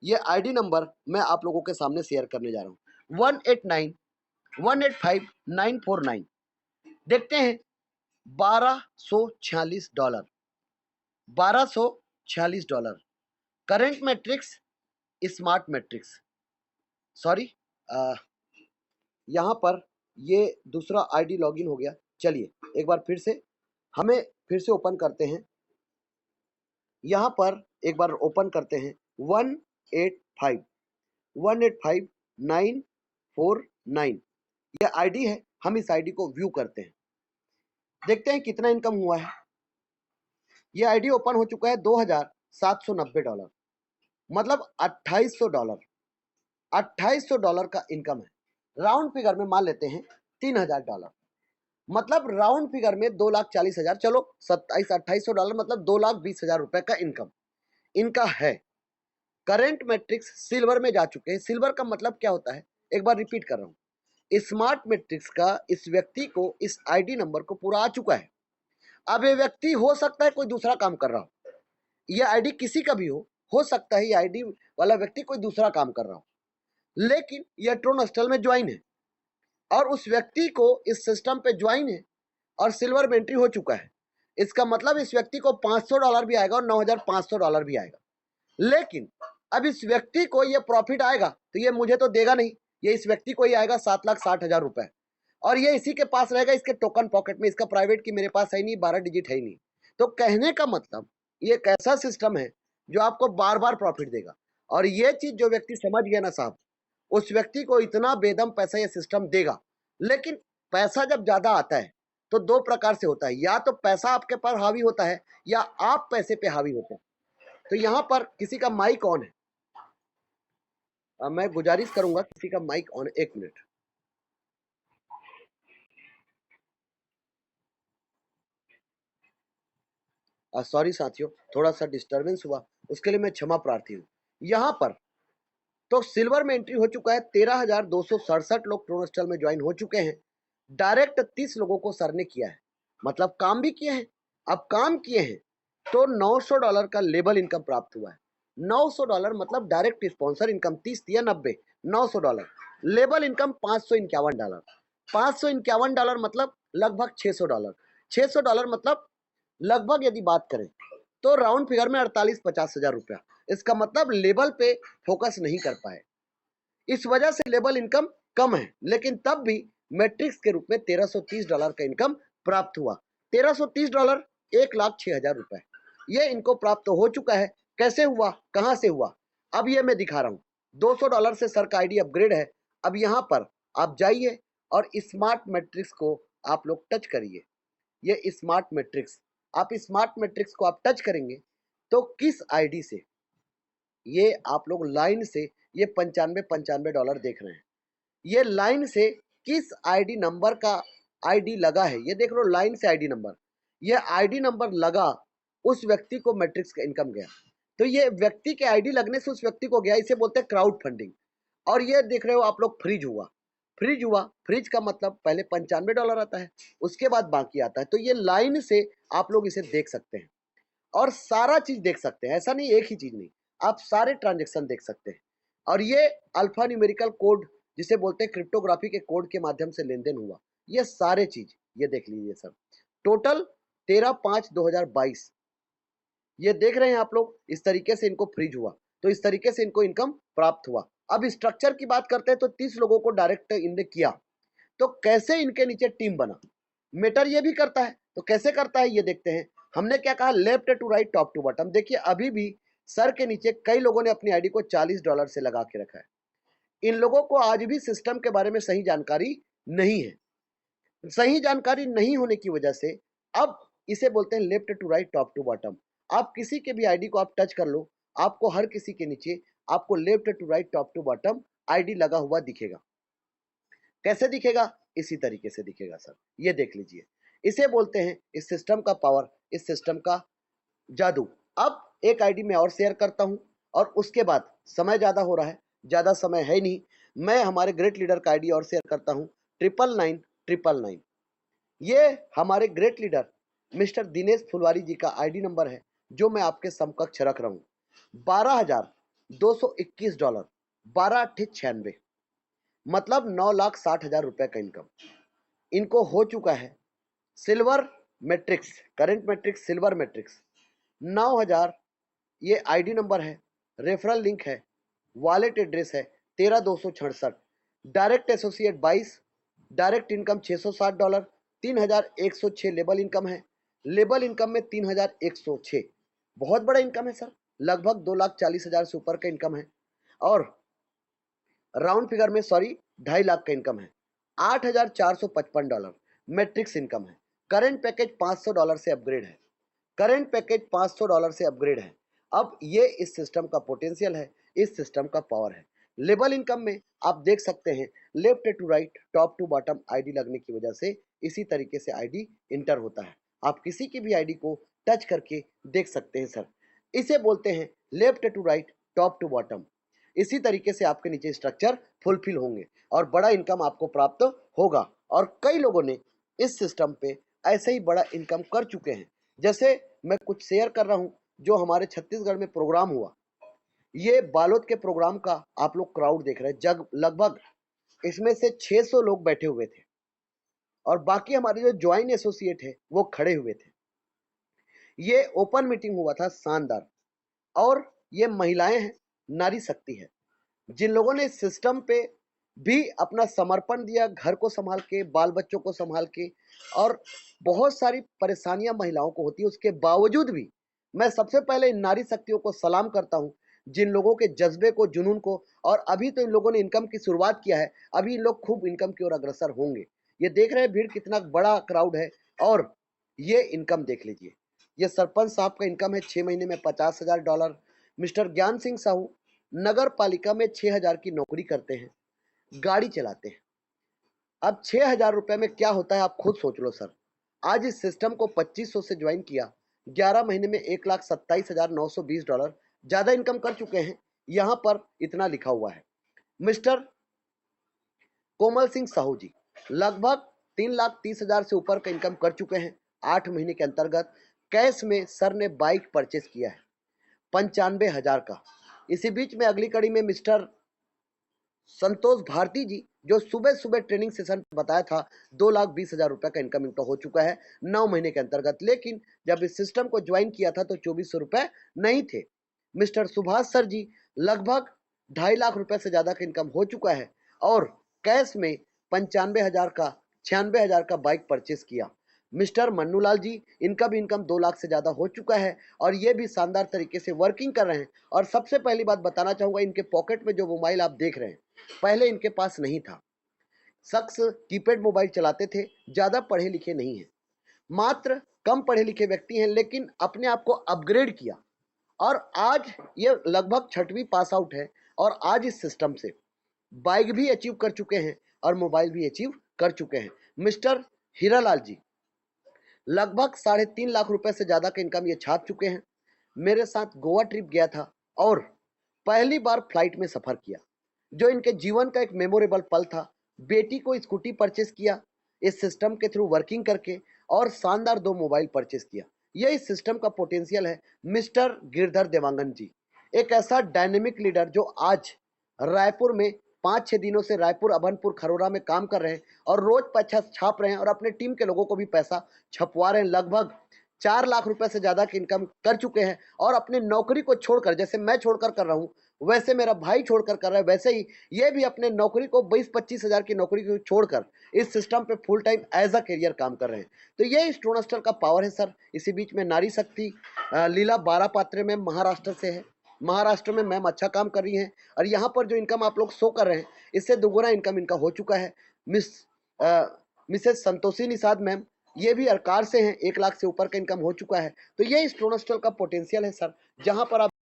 ये ID number मैं आप लोगों के सामने शेयर करने जा रहा हूँ। 189,185,949। देखते हैं $1246, $1246। Current matrix, smart matrix, sorry, यहाँ पर ये दूसरा आईडी लॉगिन हो गया। चलिए एक बार फिर से हमें फिर से ओपन करते हैं। यहाँ पर एक बार ओपन करते हैं 185,949। ये आईडी है। हम इस आईडी को व्यू करते हैं, देखते हैं कितना इनकम हुआ है। ये आईडी ओपन हो चुका है $2,790, मतलब $2,800। $2,800 का इनकम है। राउंड फिगर में मान लेते हैं $3,000, मतलब राउंड फिगर में 2,40,000। चलो 27,2800 मतलब $2,20,000 रुपए का इनकम इनका है। करंट मैट्रिक्स सिल्वर में जा चुके हैं। सिल्वर का मतलब क्या होता है, एक बार रिपीट कर रहा हूं। स्मार्ट मैट्रिक्स का इस व्यक्ति को इस आईडी नंबर को पूरा आ चुका है। अब ये व्यक्ति हो सकता है कोई दूसरा काम कर रहा हो, यह आईडी किसी का भी हो सकता है ये आईडी वाला व्यक्ति कोई दूसरा काम कर रहा हो, लेकिन यह ट्रोनस्टल में ज्वाइन है और उस व्यक्ति को इस सिस्टम पे ज्वाइन है और सिल्वर में एंट्री हो चुका है। इसका मतलब इस व्यक्ति को $500 भी आएगा और $9,500 भी आएगा। लेकिन अब इस व्यक्ति को ये प्रॉफिट आएगा तो ये मुझे तो देगा नहीं, ये इस व्यक्ति को ही आएगा $7,60,000 रुपए, और ये इसी के पास रहेगा, इसके टोकन पॉकेट में। इसका प्राइवेट की मेरे पास है नहीं, 12 डिजिट है ही नहीं। तो कहने का मतलब ये एक ऐसा सिस्टम है जो आपको बार बार प्रॉफिट देगा। और ये चीज जो व्यक्ति समझ गया ना साहब, उस व्यक्ति को इतना बेदम पैसा ये सिस्टम देगा। लेकिन पैसा जब ज्यादा आता है तो दो प्रकार से होता है, या तो पैसा आपके पर हावी होता है या आप पैसे पे हावी होते हैं। तो यहाँ पर किसी का माइक ऑन है, मैं गुजारिश करूंगा किसी का माइक ऑन, 1 मिनट। सॉरी साथियों, थोड़ा सा डिस्टरबेंस हुआ, उसके लिए मैं क्षमा प्रार्थी हूँ। यहाँ पर तो सिल्वर में एंट्री हो चुका है। 13,267 लोग ट्रोनस्टल में ज्वाइन हो चुके हैं। डायरेक्ट 30 लोगों को सर ने किया है, मतलब काम भी किए हैं। अब काम किए हैं तो $900 का लेबल इनकम प्राप्त हुआ है। $900 मतलब डायरेक्ट स्पॉन्सर इनकम 30 या 90, $900। Label income $551। $551 मतलब लगभग $600। $600 मतलब लगभग यदि बात करें तो राउंड फिगर में 48-50 हजार रुपया। इसका मतलब लेबल पे फोकस नहीं कर पाए, इस वजह से लेबल इनकम कम है। लेकिन तब भी मैट्रिक्स के रूप में $1,330 का इनकम प्राप्त हुआ। $1,330, 1,06,000 रुपए ये इनको प्राप्त हो चुका है। कैसे हुआ, कहां से हुआ, अब ये मैं दिखा रहा हूं। $200 से सर का आईडी अपग्रेड है। अब यहां पर आप जाइए और स्मार्ट मैट्रिक्स को आप लोग टच करिए। ये स्मार्ट मैट्रिक्स, आप स्मार्ट मैट्रिक्स को आप टच करेंगे तो किस आईडी से, ये आप लोग लाइन से ये $95 देख रहे हैं, ये लाइन से किस आईडी नंबर का आईडी लगा है, ये देख लो लाइन से आईडी नंबर, ये आईडी नंबर लगा, उस व्यक्ति को मैट्रिक्स का इनकम गया। तो ये व्यक्ति के आईडी लगने से उस व्यक्ति को गया, इसे बोलते हैं क्राउड फंडिंग। और ये देख रहे हो आप लोग फ्रीज हुआ, फ्रीज हुआ, फ्रीज का मतलब पहले $95 आता है, उसके बाद बाकी आता है। तो ये लाइन से आप लोग इसे देख सकते हैं और सारा चीज देख सकते हैं। ऐसा नहीं एक ही चीज नहीं, आप सारे ट्रांजेक्शन देख सकते हैं। और ये अल्फा न्यूमेरिकल कोड जिसे बोलते हैं क्रिप्टोग्राफी के कोड के माध्यम से लेन देन हुआ, ये सारे चीज ये देख लीजिए सर। टोटल 13/5/2022 ये देख रहे हैं आप लोग, इस तरीके से इनको फ्रीज हुआ, तो इस तरीके से इनको इनकम प्राप्त हुआ। अब स्ट्रक्चर की बात करते हैं तो 30 लोगों को डायरेक्ट इनने किया, तो कैसे इनके नीचे टीम बना। मेटर ये भी करता है, तो कैसे करता है ये देखते हैं। हमने क्या कहा, left to right, top to bottom. देखिए अभी भी सर के नीचे कई लोगों ने अपनी आईडी को $40 से लगा के रखा है। इन लोगों को आज भी सिस्टम के बारे में सही जानकारी नहीं है। सही जानकारी नहीं होने की वजह से अब इसे बोलते हैं left to right, top to bottom. आप किसी के भी आईडी को आप टच कर लो, आपको हर किसी के नीचे आपको left to right, top to bottom ID लगा हुआ दिखेगा। कैसे दिखेगा, इसी तरीके से दिखेगा सर, ये देख लीजिए। इसे बोलते हैं इस सिस्टम का पावर, इस सिस्टम का जादू। अब एक आईडी में और शेयर करता हूं और उसके बाद, समय ज्यादा हो रहा है, ज्यादा समय है नहीं, मैं हमारे ग्रेट लीडर का आईडी और शेयर करता हूं, 99999। ये हमारे ग्रेट लीडर मिस्टर दिनेश फुलवारी जी का आईडी नंबर है, जो मैं आपके समकक्ष रख रहा हूं। $221, 12/8 96, मतलब 9,60,000 रुपए का इनकम इनको हो चुका है। Silver matrix, current matrix, silver matrix 9,000, ये आईडी नंबर है, रेफरल लिंक है, वॉलेट एड्रेस है 13,266, direct associate 22, direct income $660, 3,106 label income है। लेबल इनकम में 3,106 बहुत बड़ा इनकम है सर, लगभग 2,40,000 से ऊपर का इनकम है। और राउंड फिगर में 2.5 लाख का इनकम है। $8,455 मैट्रिक्स इनकम है। करंट पैकेज $500 से अपग्रेड है। करंट पैकेज $500 से अपग्रेड है। अब ये इस सिस्टम का पोटेंशियल है, इस सिस्टम का पावर है। लेबल इनकम में आप देख सकते हैं left to right, top to bottom ID लगने की वजह से इसी तरीके से आईडी इंटर होता है। आप किसी की भी आईडी को टच करके देख सकते हैं सर। इसे बोलते हैं left to right, top to bottom. इसी तरीके से आपके नीचे स्ट्रक्चर फुलफिल होंगे और बड़ा इनकम आपको प्राप्त होगा। और कई लोगों ने इस सिस्टम पे ऐसे ही बड़ा इनकम कर चुके हैं। जैसे मैं कुछ शेयर कर रहा हूं, जो हमारे छत्तीसगढ़ में प्रोग्राम हुआ, ये बालोद के प्रोग्राम का आप लोग क्राउड देख रहे हैं। जग लगभग इसमें से 600 लोग बैठे हुए थे और बाकी हमारे जो ज्वाइन एसोसिएट है वो खड़े हुए थे। ये ओपन मीटिंग हुआ था, शानदार। और ये महिलाएं हैं, नारी शक्ति है, जिन लोगों ने सिस्टम पे भी अपना समर्पण दिया, घर को संभाल के, बाल बच्चों को संभाल के। और बहुत सारी परेशानियां महिलाओं को होती है, उसके बावजूद भी मैं सबसे पहले इन नारी शक्तियों को सलाम करता हूं, जिन लोगों के जज्बे को, जुनून को। और अभी तो इन लोगों ने इनकम की शुरुआत किया है, अभी इन लोग खूब इनकम की ओर अग्रसर होंगे। ये देख रहे हैं भीड़, कितना बड़ा क्राउड है। और ये इनकम देख लीजिए, ये सरपंच साहब का इनकम है 6 महीने में $50,000। मिस्टर ज्ञान सिंह साहू नगर पालिका में 6,000 की नौकरी करते हैं, गाड़ी चलाते हैं। अब 6,000 रुपए में क्या होता है आप खुद सोच लो सर। आज इस सिस्टम को 2500 से ज्वाइन किया, 11 महीने में $1,27,920 ज्यादा इनकम कर चुके हैं। यहां पर इतना लिखा हुआ है। मिस्टर कोमल सिंह साहू जी लगभग 3,30,000 से ऊपर का इनकम कर चुके हैं 8 महीने के अंतर्गत। कैश में सर ने बाइक परचेस किया है 95,000 का। इसी बीच में अगली कड़ी में मिस्टर संतोष भारती जी, जो सुबह सुबह ट्रेनिंग सेशन बताया था, 2,20,000 रुपए का इनकम इनका हो चुका है 9 महीने के अंतर्गत। लेकिन जब इस सिस्टम को ज्वाइन किया था तो 2,400 रुपए नहीं थे। मिस्टर सुभाष सर जी लगभग 2.5 लाख रुपए से ज्यादा का इनकम हो चुका है और कैश में 96,000 का बाइक परचेस किया। मिस्टर मन्नूलाल जी, इनका भी इनकम 2 लाख से ज्यादा हो चुका है और ये भी शानदार तरीके से वर्किंग कर रहे हैं। और सबसे पहली बात बताना चाहूंगा, इनके पॉकेट में जो मोबाइल आप देख रहे हैं, पहले इनके पास नहीं था। शख्स कीपैड मोबाइल चलाते थे, ज्यादा पढ़े लिखे नहीं है, मात्र कम पढ़े लिखे व्यक्ति हैं, लेकिन अपने आप को अपग्रेड किया और आज ये लगभग 6वीं पास आउट है और आज इस सिस्टम से बाइक भी अचीव कर चुके हैं और मोबाइल भी अचीव कर चुके हैं। मिस्टर हीरालाल जी लगभग 3.5 लाख रुपए से ज्यादा का इनकम ये छाप चुके हैं। मेरे साथ गोवा ट्रिप गया था और पहली बार फ्लाइट में सफर किया, जो इनके जीवन का एक मेमोरेबल पल था। बेटी को स्कूटी परचेस किया इस सिस्टम के थ्रू वर्किंग करके और शानदार 2 मोबाइल परचेस किया। यह इस सिस्टम का पोटेंशियल है। मिस्टर गिरधर देवांगन जी एक ऐसा डायनेमिक लीडर जो आज रायपुर में 5-6 दिनों से रायपुर, अभनपुर, खरोरा में काम कर रहे हैं और रोज पैसा छाप रहे हैं और अपने टीम के लोगों को भी पैसा छपवा रहे हैं। लगभग 4 लाख रुपए से ज्यादा की इनकम कर चुके हैं और अपनी नौकरी को छोड़कर, जैसे मैं छोड़कर कर रहा हूं, वैसे मेरा भाई छोड़कर कर रहा है, वैसे ही ये भी अपने नौकरी को 20-25 हजार की नौकरी को छोड़कर इस सिस्टम पे full time as a career काम कर रहे हैं। तो ये इस ट्रोनस्टर का पावर है सर। इसी बीच में नारी शक्ति लीला बारापात्रे में महाराष्ट्र से है। महाराष्ट्र में मैम अच्छा काम कर रही हैं और यहाँ पर जो इनकम आप लोग शो कर रहे हैं, इससे दोगुना इनकम इनका हो चुका है। मिसेस संतोषी निषाद मैम, ये भी अरकार से हैं, 1 लाख से ऊपर का इनकम हो चुका है। तो ये इस ट्रोनस्टर का पोटेंशियल है सर, जहां पर आप